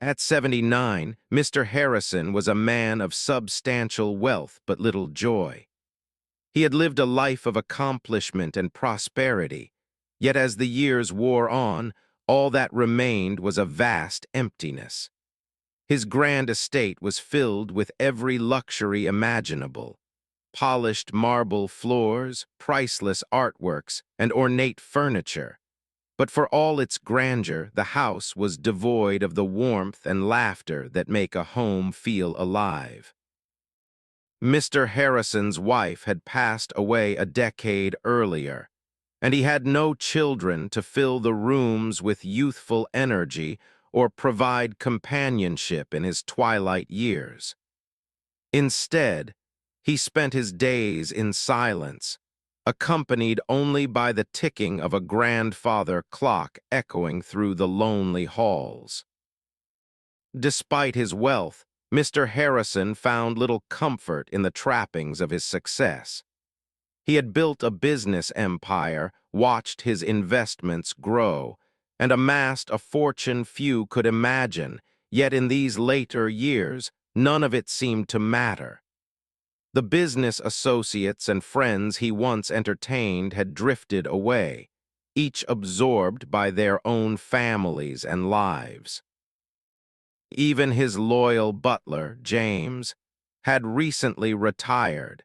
At 79, Mr. Harrison was a man of substantial wealth but little joy. He had lived a life of accomplishment and prosperity, yet as the years wore on, all that remained was a vast emptiness. His grand estate was filled with every luxury imaginable: polished marble floors, priceless artworks, and ornate furniture. But for all its grandeur, the house was devoid of the warmth and laughter that make a home feel alive. Mr. Harrison's wife had passed away a decade earlier, and he had no children to fill the rooms with youthful energy or provide companionship in his twilight years. Instead, he spent his days in silence, accompanied only by the ticking of a grandfather clock echoing through the lonely halls. Despite his wealth, Mr. Harrison found little comfort in the trappings of his success. He had built a business empire, watched his investments grow, and amassed a fortune few could imagine, yet in these later years, none of it seemed to matter. The business associates and friends he once entertained had drifted away, each absorbed by their own families and lives. Even his loyal butler, James, had recently retired,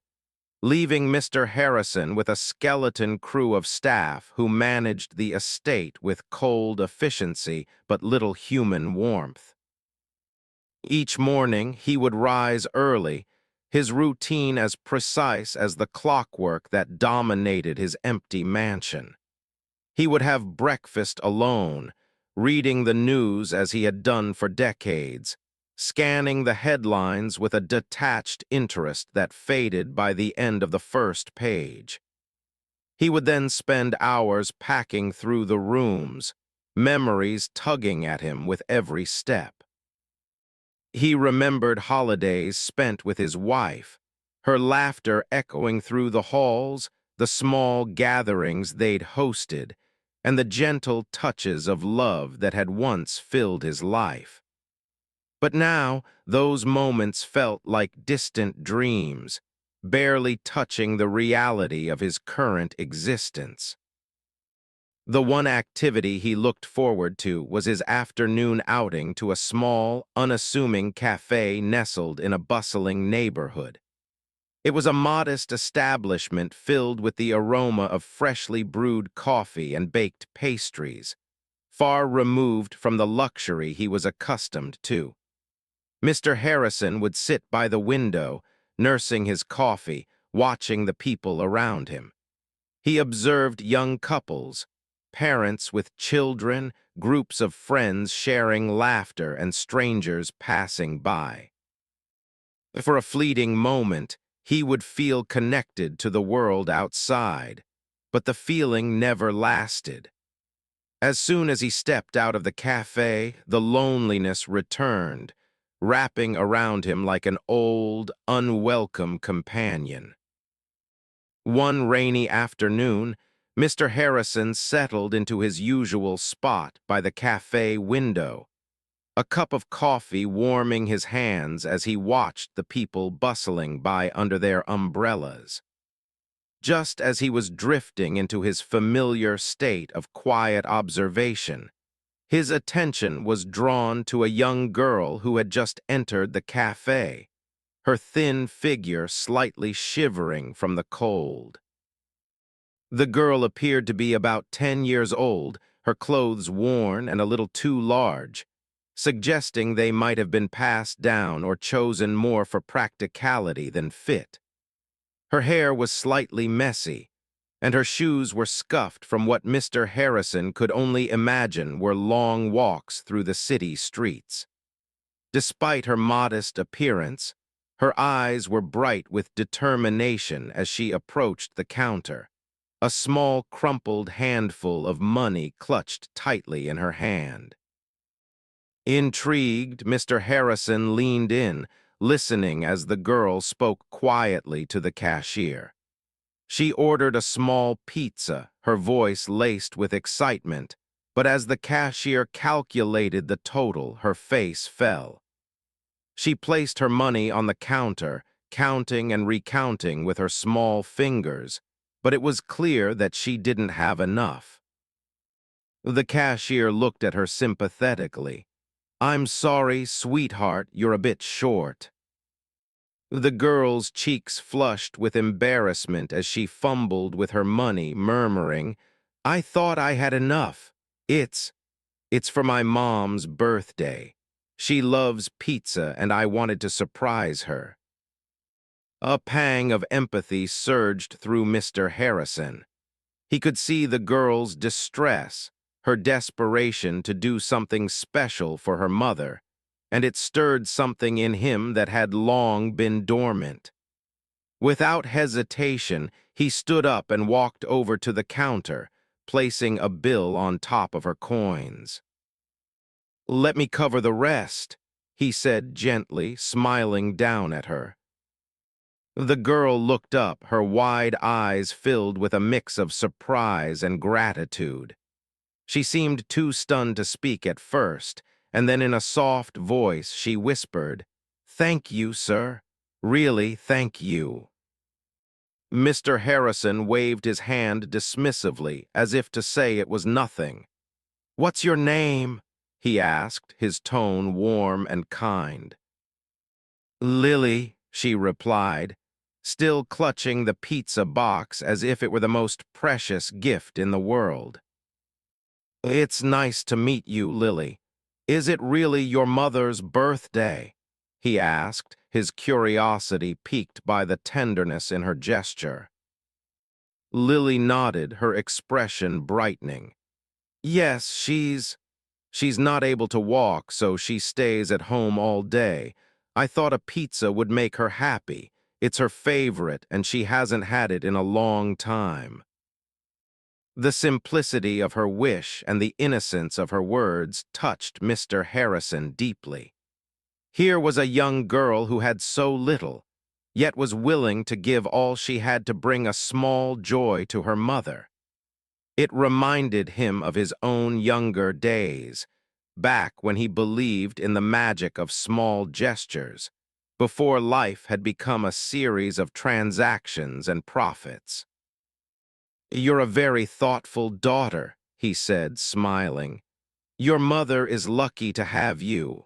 leaving Mr. Harrison with a skeleton crew of staff who managed the estate with cold efficiency but little human warmth. Each morning he would rise early, his routine as precise as the clockwork that dominated his empty mansion. He would have breakfast alone, reading the news as he had done for decades, scanning the headlines with a detached interest that faded by the end of the first page. He would then spend hours packing through the rooms, memories tugging at him with every step. He remembered holidays spent with his wife, her laughter echoing through the halls, the small gatherings they'd hosted, and the gentle touches of love that had once filled his life. But now, those moments felt like distant dreams, barely touching the reality of his current existence. The one activity he looked forward to was his afternoon outing to a small, unassuming cafe nestled in a bustling neighborhood. It was a modest establishment filled with the aroma of freshly brewed coffee and baked pastries, far removed from the luxury he was accustomed to. Mr. Harrison would sit by the window, nursing his coffee, watching the people around him. He observed young couples, parents with children, groups of friends sharing laughter, and strangers passing by. For a fleeting moment, he would feel connected to the world outside, but the feeling never lasted. As soon as he stepped out of the cafe, the loneliness returned, wrapping around him like an old, unwelcome companion. One rainy afternoon, Mr. Harrison settled into his usual spot by the cafe window, a cup of coffee warming his hands as he watched the people bustling by under their umbrellas. Just as he was drifting into his familiar state of quiet observation, his attention was drawn to a young girl who had just entered the cafe, her thin figure slightly shivering from the cold. The girl appeared to be about 10 years old, her clothes worn and a little too large, suggesting they might have been passed down or chosen more for practicality than fit. Her hair was slightly messy, and her shoes were scuffed from what Mr. Harrison could only imagine were long walks through the city streets. Despite her modest appearance, her eyes were bright with determination as she approached the counter, a small crumpled handful of money clutched tightly in her hand. Intrigued, Mr. Harrison leaned in, listening as the girl spoke quietly to the cashier. She ordered a small pizza, her voice laced with excitement, but as the cashier calculated the total, her face fell. She placed her money on the counter, counting and recounting with her small fingers, but it was clear that she didn't have enough. The cashier looked at her sympathetically. "I'm sorry, sweetheart, you're a bit short." The girl's cheeks flushed with embarrassment as she fumbled with her money, murmuring, "I thought I had enough. It's for my mom's birthday. She loves pizza and I wanted to surprise her." A pang of empathy surged through Mr. Harrison. He could see the girl's distress, her desperation to do something special for her mother, and it stirred something in him that had long been dormant. Without hesitation, he stood up and walked over to the counter, placing a bill on top of her coins. "Let me cover the rest," he said gently, smiling down at her. The girl looked up, her wide eyes filled with a mix of surprise and gratitude. She seemed too stunned to speak at first, and then in a soft voice she whispered, "Thank you, sir. Really, thank you." Mr. Harrison waved his hand dismissively, as if to say it was nothing. "What's your name?" he asked, his tone warm and kind. "Lily," she replied, still clutching the pizza box as if it were the most precious gift in the world. "It's nice to meet you, Lily. Is it really your mother's birthday?" he asked, his curiosity piqued by the tenderness in her gesture. Lily nodded, her expression brightening. "Yes, she's not able to walk, so she stays at home all day. I thought a pizza would make her happy. It's her favorite, and she hasn't had it in a long time." The simplicity of her wish and the innocence of her words touched Mr. Harrison deeply. Here was a young girl who had so little, yet was willing to give all she had to bring a small joy to her mother. It reminded him of his own younger days, back when he believed in the magic of small gestures, before life had become a series of transactions and profits. "You're a very thoughtful daughter," he said, smiling. "Your mother is lucky to have you."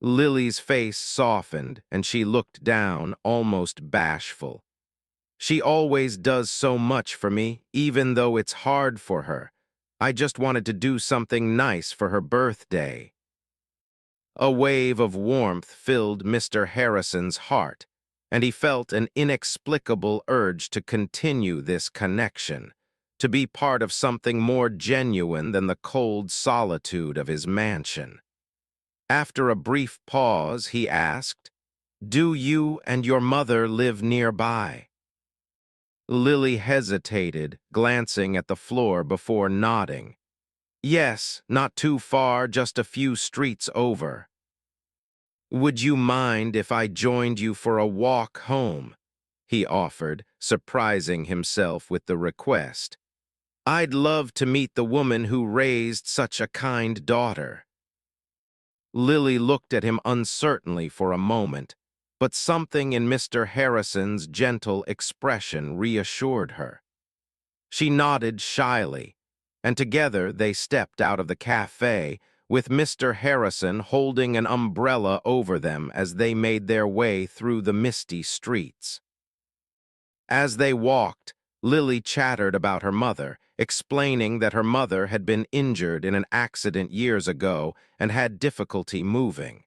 Lily's face softened, and she looked down, almost bashful. "She always does so much for me, even though it's hard for her. I just wanted to do something nice for her birthday." A wave of warmth filled Mr. Harrison's heart, and he felt an inexplicable urge to continue this connection, to be part of something more genuine than the cold solitude of his mansion. After a brief pause, he asked, "Do you and your mother live nearby?" Lily hesitated, glancing at the floor before nodding. "Yes, not too far, just a few streets over." "Would you mind if I joined you for a walk home?" he offered, surprising himself with the request. "I'd love to meet the woman who raised such a kind daughter." Lily looked at him uncertainly for a moment, but something in Mr. Harrison's gentle expression reassured her. She nodded shyly, and together they stepped out of the cafe, with Mr. Harrison holding an umbrella over them as they made their way through the misty streets. As they walked, Lily chattered about her mother, explaining that her mother had been injured in an accident years ago and had difficulty moving.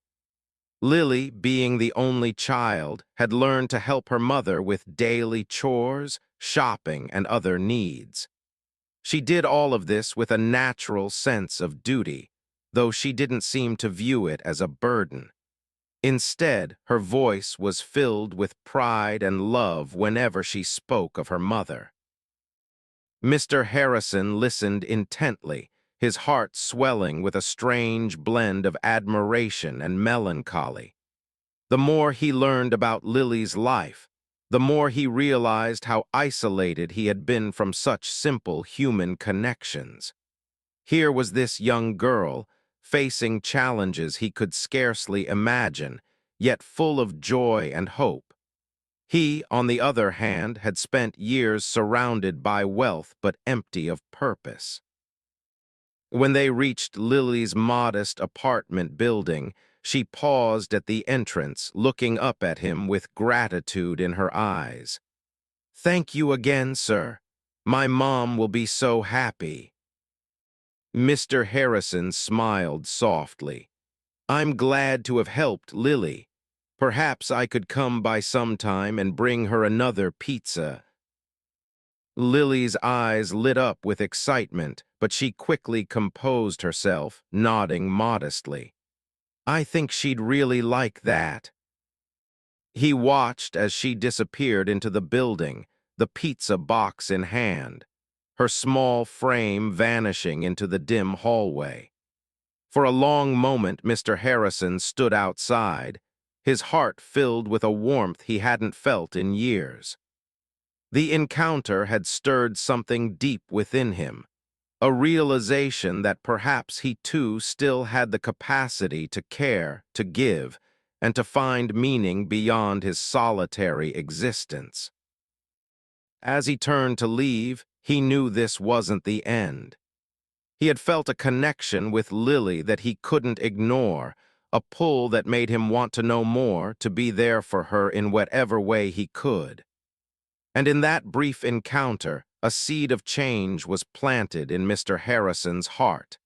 Lily, being the only child, had learned to help her mother with daily chores, shopping, and other needs. She did all of this with a natural sense of duty, though she didn't seem to view it as a burden. Instead, her voice was filled with pride and love whenever she spoke of her mother. Mr. Harrison listened intently, his heart swelling with a strange blend of admiration and melancholy. The more he learned about Lily's life, the more he realized how isolated he had been from such simple human connections. Here was this young girl, facing challenges he could scarcely imagine, yet full of joy and hope. He, on the other hand, had spent years surrounded by wealth but empty of purpose. When they reached Lily's modest apartment building, she paused at the entrance, looking up at him with gratitude in her eyes. "Thank you again, sir. My mom will be so happy." Mr. Harrison smiled softly. "I'm glad to have helped Lily. Perhaps I could come by sometime and bring her another pizza." Lily's eyes lit up with excitement, but she quickly composed herself, nodding modestly. "I think she'd really like that." He watched as she disappeared into the building, the pizza box in hand, her small frame vanishing into the dim hallway. For a long moment, Mr. Harrison stood outside, his heart filled with a warmth he hadn't felt in years. The encounter had stirred something deep within him, a realization that perhaps he too still had the capacity to care, to give, and to find meaning beyond his solitary existence. As he turned to leave, he knew this wasn't the end. He had felt a connection with Lily that he couldn't ignore, a pull that made him want to know more, to be there for her in whatever way he could. And in that brief encounter, a seed of change was planted in Mr. Harrison's heart,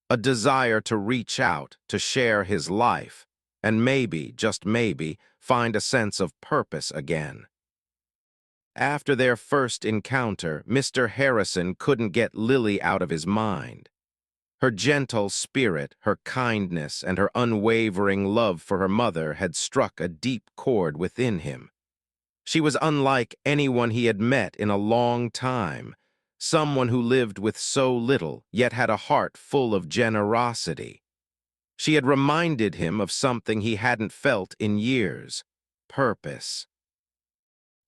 a desire to reach out, to share his life, and maybe, just maybe, find a sense of purpose again. After their first encounter, Mr. Harrison couldn't get Lily out of his mind. Her gentle spirit, her kindness, and her unwavering love for her mother had struck a deep chord within him. She was unlike anyone he had met in a long time, someone who lived with so little, yet had a heart full of generosity. She had reminded him of something he hadn't felt in years: purpose.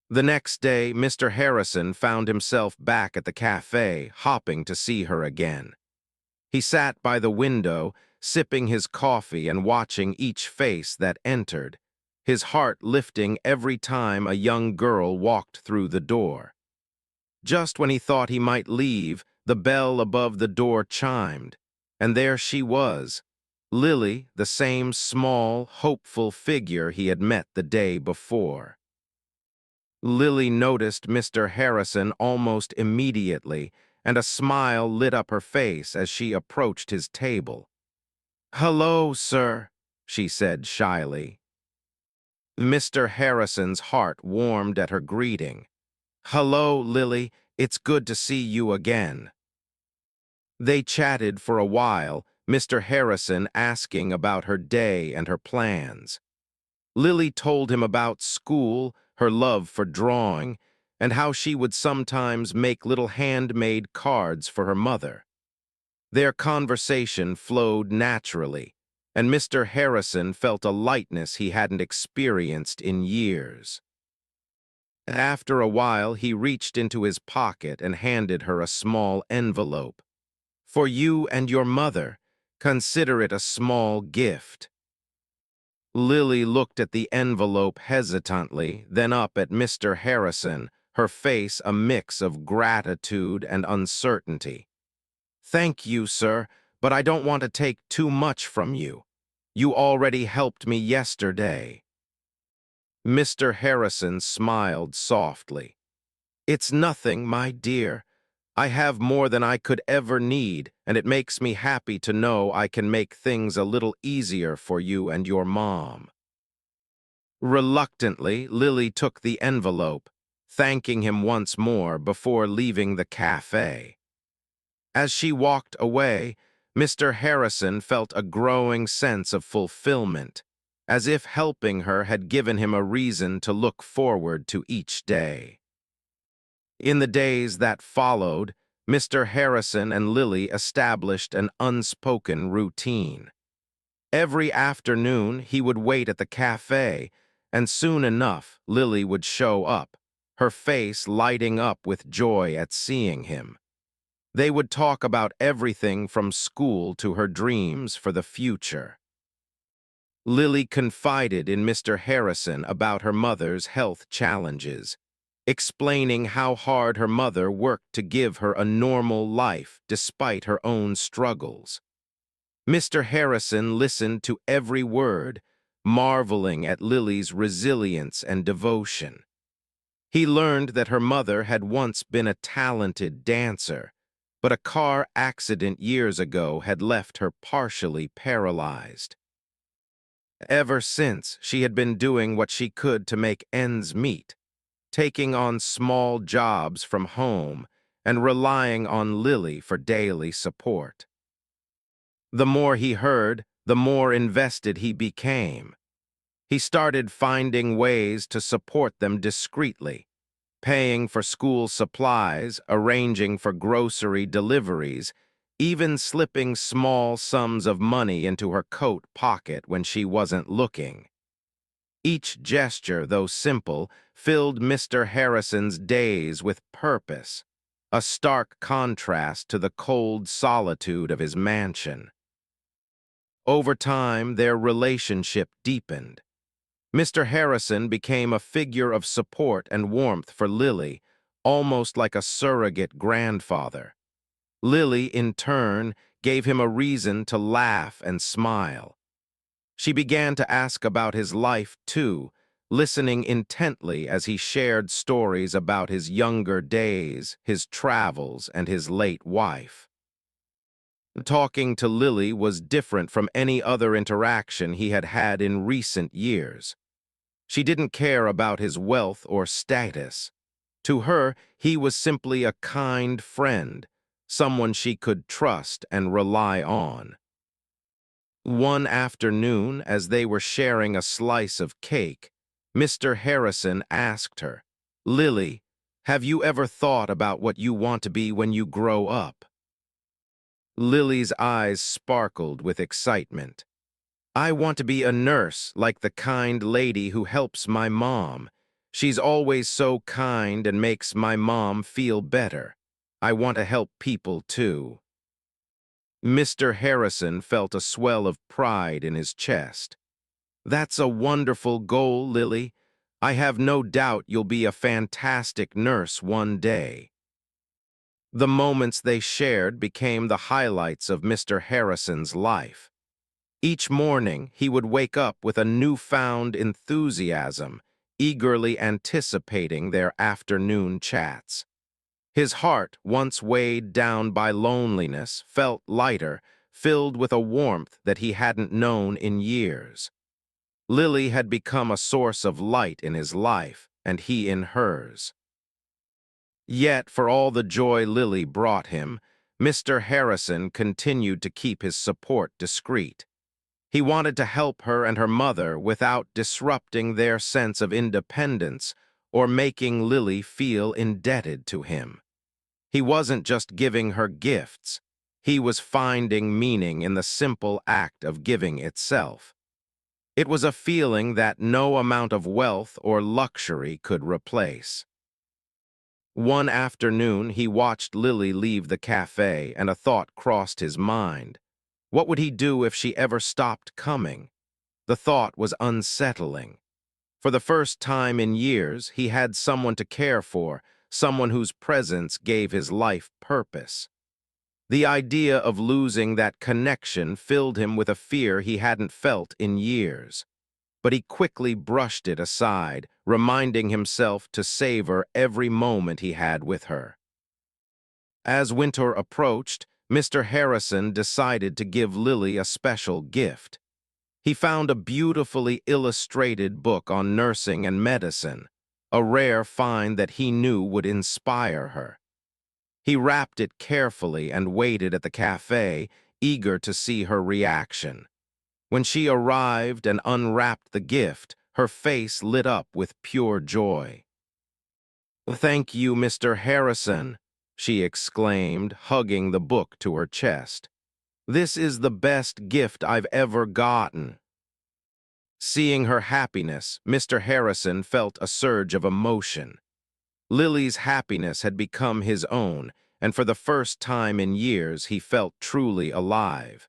The next day, Mr. Harrison found himself back at the cafe, hopping to see her again. He sat by the window, sipping his coffee and watching each face that entered, his heart lifting every time a young girl walked through the door. Just when he thought he might leave, the bell above the door chimed, and there she was, Lily, the same small, hopeful figure he had met the day before. Lily noticed Mr. Harrison almost immediately, and a smile lit up her face as she approached his table. "Hello, sir," she said shyly. Mr. Harrison's heart warmed at her greeting. "Hello, Lily. It's good to see you again." They chatted for a while, Mr. Harrison asking about her day and her plans. Lily told him about school, her love for drawing, and how she would sometimes make little handmade cards for her mother. Their conversation flowed naturally, and Mr. Harrison felt a lightness he hadn't experienced in years. After a while, he reached into his pocket and handed her a small envelope. "For you and your mother. Consider it a small gift." Lily looked at the envelope hesitantly, then up at Mr. Harrison, her face a mix of gratitude and uncertainty. "Thank you, sir, but I don't want to take too much from you. You already helped me yesterday." Mr. Harrison smiled softly. "It's nothing, my dear. I have more than I could ever need, and it makes me happy to know I can make things a little easier for you and your mom." Reluctantly, Lily took the envelope, thanking him once more before leaving the cafe. As she walked away, Mr. Harrison felt a growing sense of fulfillment, as if helping her had given him a reason to look forward to each day. In the days that followed, Mr. Harrison and Lily established an unspoken routine. Every afternoon, he would wait at the cafe, and soon enough, Lily would show up, her face lighting up with joy at seeing him. They would talk about everything from school to her dreams for the future. Lily confided in Mr. Harrison about her mother's health challenges, explaining how hard her mother worked to give her a normal life despite her own struggles. Mr. Harrison listened to every word, marveling at Lily's resilience and devotion. He learned that her mother had once been a talented dancer, but a car accident years ago had left her partially paralyzed. Ever since, she had been doing what she could to make ends meet, taking on small jobs from home and relying on Lily for daily support. The more he heard, the more invested he became. He started finding ways to support them discreetly, paying for school supplies, arranging for grocery deliveries, even slipping small sums of money into her coat pocket when she wasn't looking. Each gesture, though simple, filled Mr. Harrison's days with purpose, a stark contrast to the cold solitude of his mansion. Over time, their relationship deepened. Mr. Harrison became a figure of support and warmth for Lily, almost like a surrogate grandfather. Lily, in turn, gave him a reason to laugh and smile. She began to ask about his life, too, listening intently as he shared stories about his younger days, his travels, and his late wife. Talking to Lily was different from any other interaction he had had in recent years. She didn't care about his wealth or status. To her, he was simply a kind friend, someone she could trust and rely on. One afternoon, as they were sharing a slice of cake, Mr. Harrison asked her, "Lily, have you ever thought about what you want to be when you grow up?" Lily's eyes sparkled with excitement. "I want to be a nurse, like the kind lady who helps my mom. She's always so kind and makes my mom feel better. I want to help people, too." Mr. Harrison felt a swell of pride in his chest. "That's a wonderful goal, Lily. I have no doubt you'll be a fantastic nurse one day." The moments they shared became the highlights of Mr. Harrison's life. Each morning, he would wake up with a newfound enthusiasm, eagerly anticipating their afternoon chats. His heart, once weighed down by loneliness, felt lighter, filled with a warmth that he hadn't known in years. Lily had become a source of light in his life, and he in hers. Yet, for all the joy Lily brought him, Mr. Harrison continued to keep his support discreet. He wanted to help her and her mother without disrupting their sense of independence or making Lily feel indebted to him. He wasn't just giving her gifts. He was finding meaning in the simple act of giving itself. It was a feeling that no amount of wealth or luxury could replace. One afternoon, he watched Lily leave the cafe, and a thought crossed his mind. What would he do if she ever stopped coming? The thought was unsettling. For the first time in years, he had someone to care for, someone whose presence gave his life purpose. The idea of losing that connection filled him with a fear he hadn't felt in years. But he quickly brushed it aside, reminding himself to savor every moment he had with her. As winter approached, Mr. Harrison decided to give Lily a special gift. He found a beautifully illustrated book on nursing and medicine, a rare find that he knew would inspire her. He wrapped it carefully and waited at the cafe, eager to see her reaction. When she arrived and unwrapped the gift, her face lit up with pure joy. "Thank you, Mr. Harrison," she exclaimed, hugging the book to her chest. "This is the best gift I've ever gotten." Seeing her happiness, Mr. Harrison felt a surge of emotion. Lily's happiness had become his own, and for the first time in years he felt truly alive.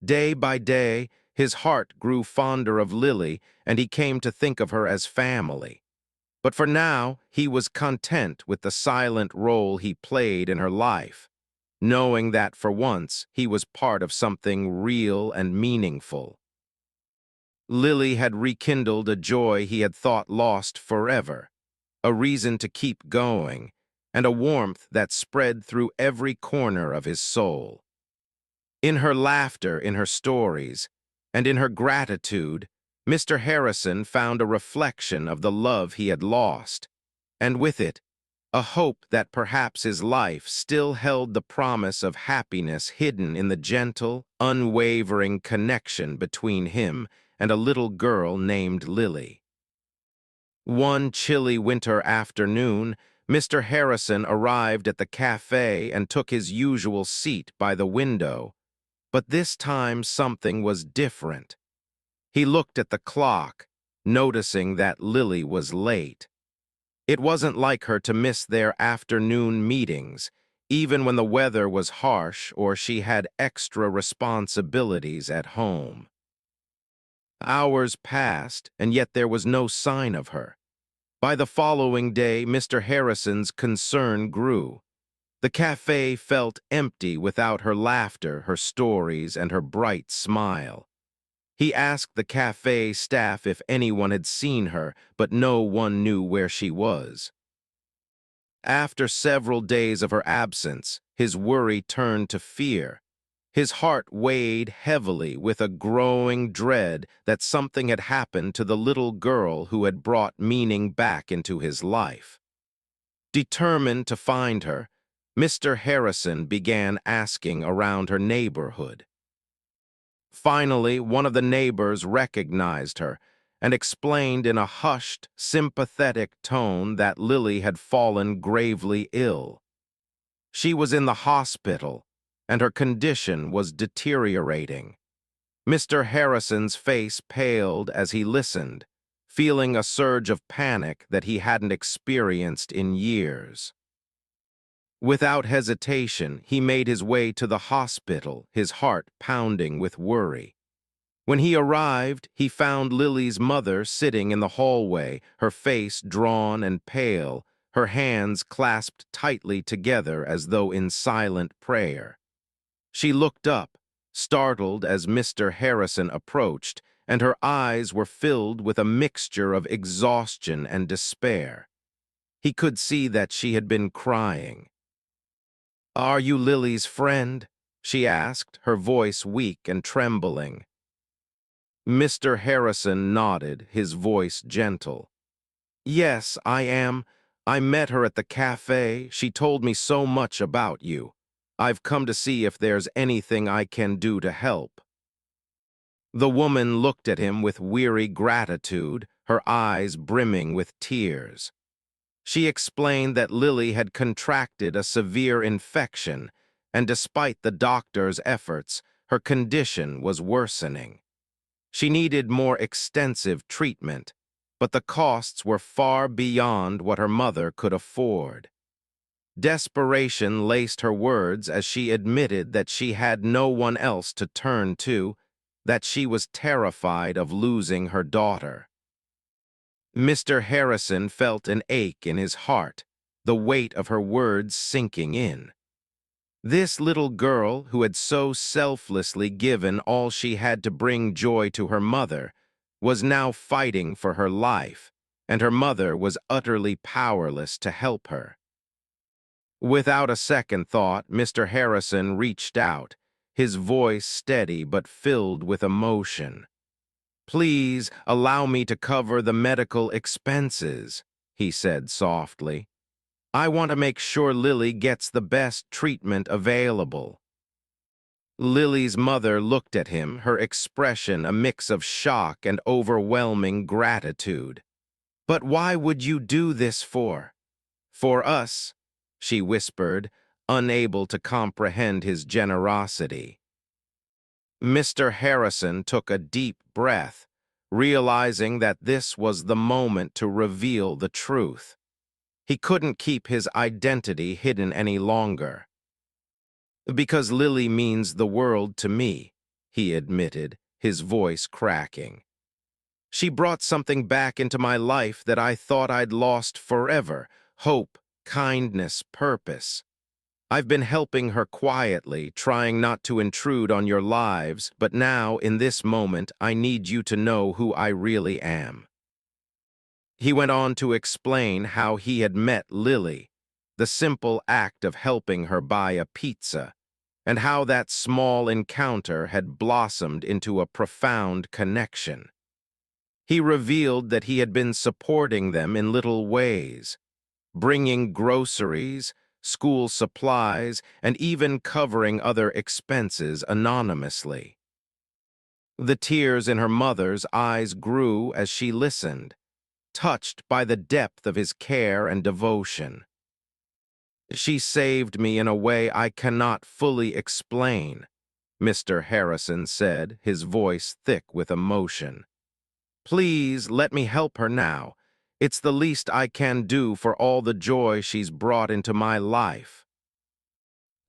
Day by day, his heart grew fonder of Lily, and he came to think of her as family. But for now, he was content with the silent role he played in her life, knowing that for once he was part of something real and meaningful. Lily had rekindled a joy he had thought lost forever, a reason to keep going, and a warmth that spread through every corner of his soul. In her laughter, in her stories, and in her gratitude, Mr. Harrison found a reflection of the love he had lost, and with it, a hope that perhaps his life still held the promise of happiness hidden in the gentle, unwavering connection between him and a little girl named Lily. One chilly winter afternoon, Mr. Harrison arrived at the cafe and took his usual seat by the window. But this time something was different. He looked at the clock, noticing that Lily was late. It wasn't like her to miss their afternoon meetings, even when the weather was harsh or she had extra responsibilities at home. Hours passed, and yet there was no sign of her. By the following day, Mr. Harrison's concern grew. The cafe felt empty without her laughter, her stories, and her bright smile. He asked the cafe staff if anyone had seen her, but no one knew where she was. After several days of her absence, his worry turned to fear. His heart weighed heavily with a growing dread that something had happened to the little girl who had brought meaning back into his life. Determined to find her, Mr. Harrison began asking around her neighborhood. Finally, one of the neighbors recognized her and explained in a hushed, sympathetic tone that Lily had fallen gravely ill. She was in the hospital, and her condition was deteriorating. Mr. Harrison's face paled as he listened, feeling a surge of panic that he hadn't experienced in years. Without hesitation, he made his way to the hospital, his heart pounding with worry. When he arrived, he found Lily's mother sitting in the hallway, her face drawn and pale, her hands clasped tightly together as though in silent prayer. She looked up, startled as Mr. Harrison approached, and her eyes were filled with a mixture of exhaustion and despair. He could see that she had been crying. "Are you Lily's friend?" she asked, her voice weak and trembling. Mr. Harrison nodded, his voice gentle. "Yes, I am. I met her at the cafe. She told me so much about you. I've come to see if there's anything I can do to help." The woman looked at him with weary gratitude, her eyes brimming with tears. She explained that Lily had contracted a severe infection, and despite the doctor's efforts, her condition was worsening. She needed more extensive treatment, but the costs were far beyond what her mother could afford. Desperation laced her words as she admitted that she had no one else to turn to, that she was terrified of losing her daughter. Mr. Harrison felt an ache in his heart, the weight of her words sinking in. This little girl, who had so selflessly given all she had to bring joy to her mother, was now fighting for her life, and her mother was utterly powerless to help her. Without a second thought, Mr. Harrison reached out, his voice steady but filled with emotion. "Please allow me to cover the medical expenses," he said softly. "I want to make sure Lily gets the best treatment available." Lily's mother looked at him, her expression a mix of shock and overwhelming gratitude. "But why would you do this for?" "For us," she whispered, unable to comprehend his generosity. Mr. Harrison took a deep breath, realizing that this was the moment to reveal the truth. He couldn't keep his identity hidden any longer. "Because Lily means the world to me," he admitted, his voice cracking. "She brought something back into my life that I thought I'd lost forever: hope, kindness, purpose. I've been helping her quietly, trying not to intrude on your lives, but now, in this moment, I need you to know who I really am." He went on to explain how he had met Lily, the simple act of helping her buy a pizza, and how that small encounter had blossomed into a profound connection. He revealed that he had been supporting them in little ways, bringing groceries, school supplies, and even covering other expenses anonymously. The tears in her mother's eyes grew as she listened, touched by the depth of his care and devotion. "She saved me in a way I cannot fully explain," Mr. Harrison said, his voice thick with emotion. "Please let me help her now. It's the least I can do for all the joy she's brought into my life."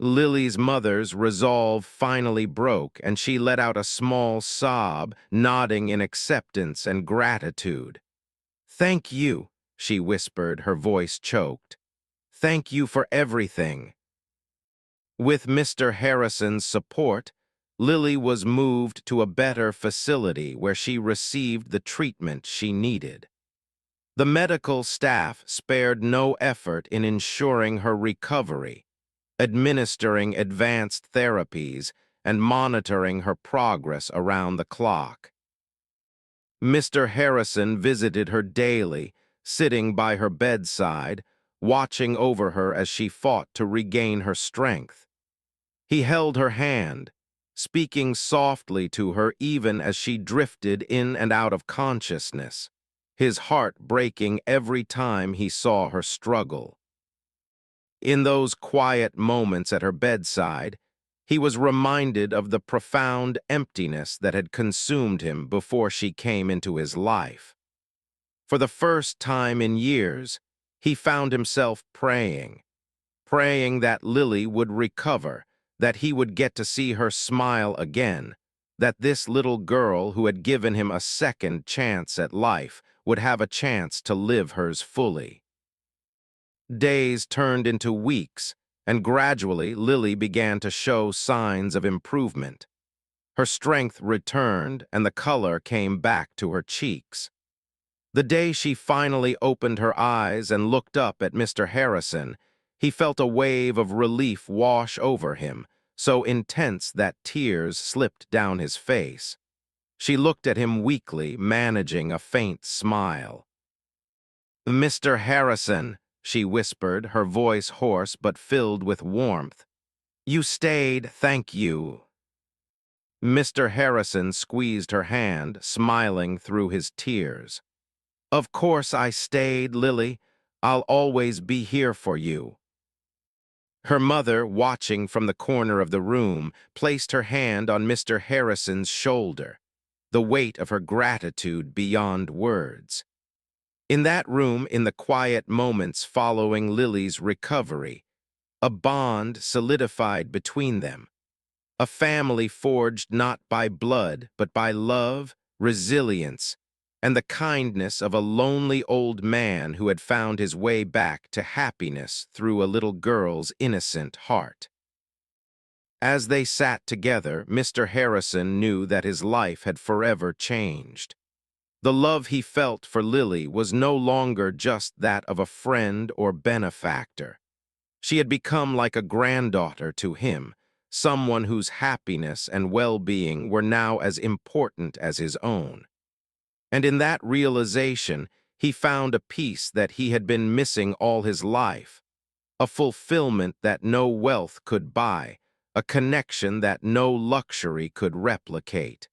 Lily's mother's resolve finally broke, and she let out a small sob, nodding in acceptance and gratitude. "Thank you," she whispered, her voice choked. "Thank you for everything." With Mr. Harrison's support, Lily was moved to a better facility where she received the treatment she needed. The medical staff spared no effort in ensuring her recovery, administering advanced therapies and monitoring her progress around the clock. Mr. Harrison visited her daily, sitting by her bedside, watching over her as she fought to regain her strength. He held her hand, speaking softly to her even as she drifted in and out of consciousness, his heart breaking every time he saw her struggle. In those quiet moments at her bedside, he was reminded of the profound emptiness that had consumed him before she came into his life. For the first time in years, he found himself praying that Lily would recover, that he would get to see her smile again, that this little girl who had given him a second chance at life would have a chance to live hers fully. Days turned into weeks, and gradually Lily began to show signs of improvement. Her strength returned, and the color came back to her cheeks. The day she finally opened her eyes and looked up at Mr. Harrison, he felt a wave of relief wash over him, so intense that tears slipped down his face. She looked at him weakly, managing a faint smile. "Mr. Harrison," she whispered, her voice hoarse but filled with warmth. "You stayed, thank you." Mr. Harrison squeezed her hand, smiling through his tears. "Of course I stayed, Lily. I'll always be here for you." Her mother, watching from the corner of the room, placed her hand on Mr. Harrison's shoulder, the weight of her gratitude beyond words. In that room, in the quiet moments following Lily's recovery, a bond solidified between them, a family forged not by blood, but by love, resilience, and the kindness of a lonely old man who had found his way back to happiness through a little girl's innocent heart. As they sat together, Mr. Harrison knew that his life had forever changed. The love he felt for Lily was no longer just that of a friend or benefactor. She had become like a granddaughter to him, someone whose happiness and well-being were now as important as his own. And in that realization, he found a peace that he had been missing all his life, a fulfillment that no wealth could buy, a connection that no luxury could replicate.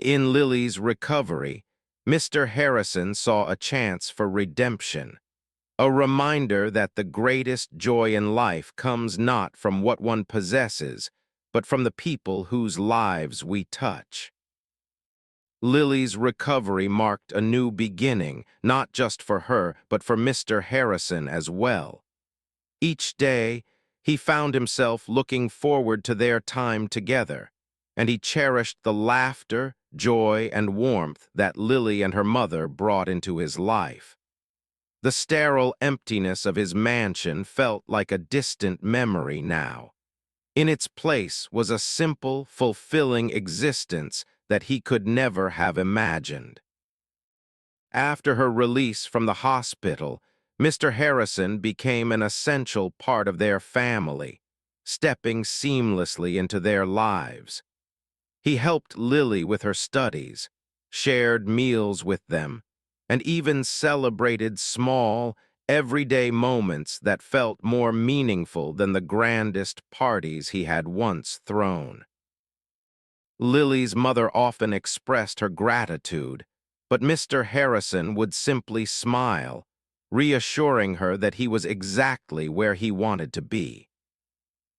In Lily's recovery, Mr. Harrison saw a chance for redemption, a reminder that the greatest joy in life comes not from what one possesses, but from the people whose lives we touch. Lily's recovery marked a new beginning, not just for her, but for Mr. Harrison as well. Each day, he found himself looking forward to their time together, and he cherished the laughter, joy, and warmth that Lily and her mother brought into his life. The sterile emptiness of his mansion felt like a distant memory now. In its place was a simple, fulfilling existence that he could never have imagined. After her release from the hospital, Mr. Harrison became an essential part of their family, stepping seamlessly into their lives. He helped Lily with her studies, shared meals with them, and even celebrated small, everyday moments that felt more meaningful than the grandest parties he had once thrown. Lily's mother often expressed her gratitude, but Mr. Harrison would simply smile, reassuring her that he was exactly where he wanted to be.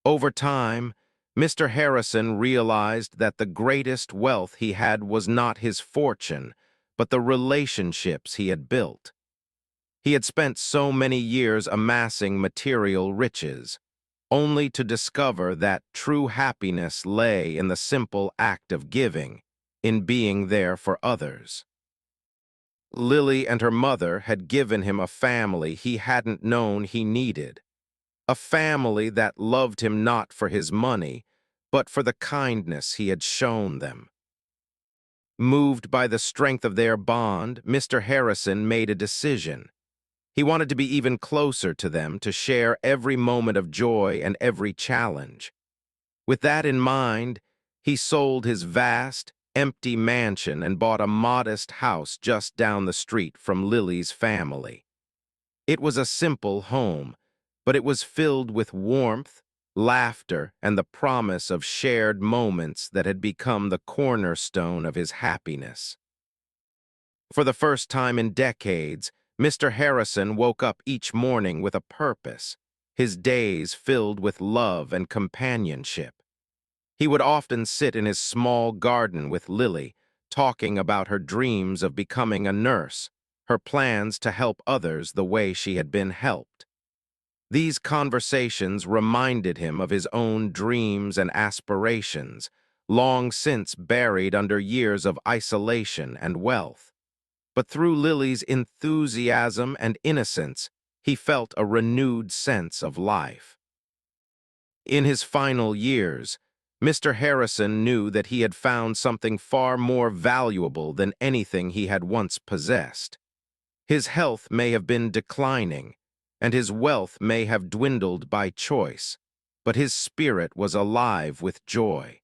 Over time, Mr. Harrison realized that the greatest wealth he had was not his fortune, but the relationships he had built. He had spent so many years amassing material riches, only to discover that true happiness lay in the simple act of giving, in being there for others. Lily and her mother had given him a family he hadn't known he needed, a family that loved him not for his money, but for the kindness he had shown them. Moved by the strength of their bond, Mr. Harrison made a decision. He wanted to be even closer to them, to share every moment of joy and every challenge. With that in mind, he sold his vast, empty mansion and bought a modest house just down the street from Lily's family. It was a simple home, but it was filled with warmth, laughter, and the promise of shared moments that had become the cornerstone of his happiness. For the first time in decades, Mr. Harrison woke up each morning with a purpose, his days filled with love and companionship. He would often sit in his small garden with Lily, talking about her dreams of becoming a nurse, her plans to help others the way she had been helped. These conversations reminded him of his own dreams and aspirations, long since buried under years of isolation and wealth. But through Lily's enthusiasm and innocence, he felt a renewed sense of life. In his final years, Mr. Harrison knew that he had found something far more valuable than anything he had once possessed. His health may have been declining, and his wealth may have dwindled by choice, but his spirit was alive with joy.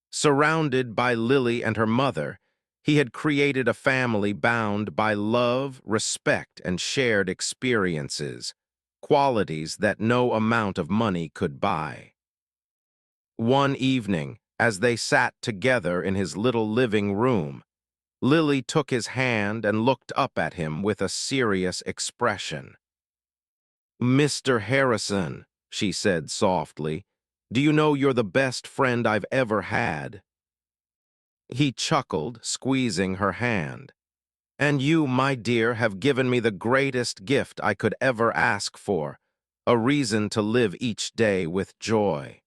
Surrounded by Lily and her mother, he had created a family bound by love, respect, and shared experiences, qualities that no amount of money could buy. One evening, as they sat together in his little living room, Lily took his hand and looked up at him with a serious expression. "Mr. Harrison," she said softly, "do you know you're the best friend I've ever had?" He chuckled, squeezing her hand. "And you, my dear, have given me the greatest gift I could ever ask for, a reason to live each day with joy."